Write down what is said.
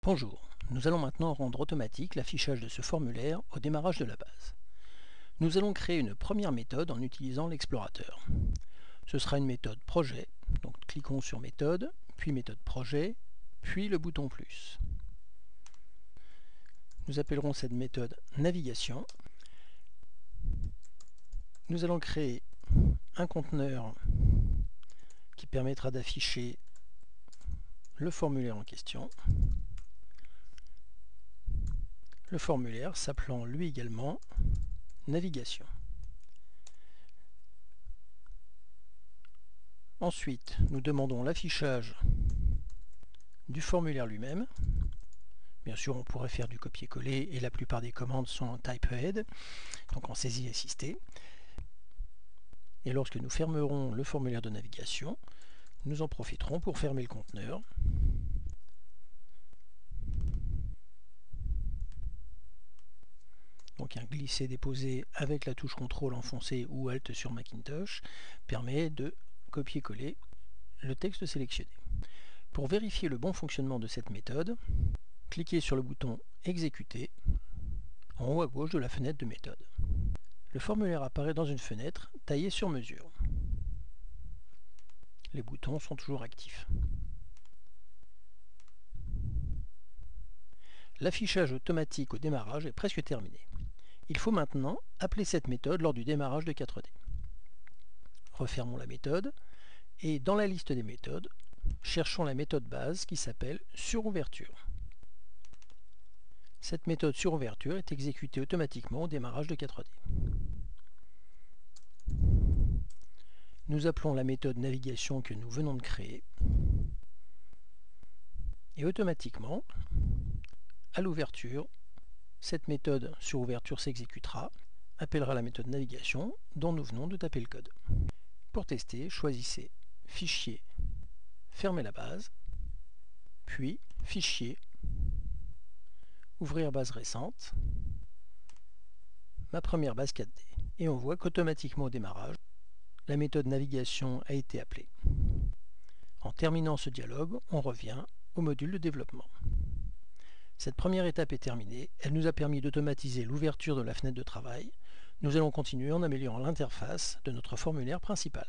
Bonjour, nous allons maintenant rendre automatique l'affichage de ce formulaire au démarrage de la base. Nous allons créer une première méthode en utilisant l'explorateur. Ce sera une méthode projet, donc cliquons sur méthode, puis méthode projet, puis le bouton plus. Nous appellerons cette méthode navigation. Nous allons créer un conteneur qui permettra d'afficher le formulaire en question. Le formulaire s'appelant lui également navigation. Ensuite, nous demandons l'affichage du formulaire lui-même. Bien sûr, on pourrait faire du copier-coller et la plupart des commandes sont en type-ahead, donc en saisie assistée. Et lorsque nous fermerons le formulaire de navigation, nous en profiterons pour fermer le conteneur. Donc un glisser-déposer avec la touche CTRL enfoncée ou ALT sur Macintosh permet de copier-coller le texte sélectionné. Pour vérifier le bon fonctionnement de cette méthode, cliquez sur le bouton Exécuter en haut à gauche de la fenêtre de méthode. Le formulaire apparaît dans une fenêtre taillée sur mesure. Les boutons sont toujours actifs. L'affichage automatique au démarrage est presque terminé. Il faut maintenant appeler cette méthode lors du démarrage de 4D. Refermons la méthode et dans la liste des méthodes, cherchons la méthode base qui s'appelle surouverture. Cette méthode surouverture est exécutée automatiquement au démarrage de 4D. Nous appelons la méthode navigation que nous venons de créer et automatiquement, à l'ouverture, cette méthode surouverture s'exécutera, appellera la méthode navigation dont nous venons de taper le code. Pour tester, choisissez Fichier, fermez la base, puis Fichier, ouvrir base récente, ma première base 4D. Et on voit qu'automatiquement au démarrage, la méthode navigation a été appelée. En terminant ce dialogue, on revient au module de développement. Cette première étape est terminée, elle nous a permis d'automatiser l'ouverture de la fenêtre de travail. Nous allons continuer en améliorant l'interface de notre formulaire principal.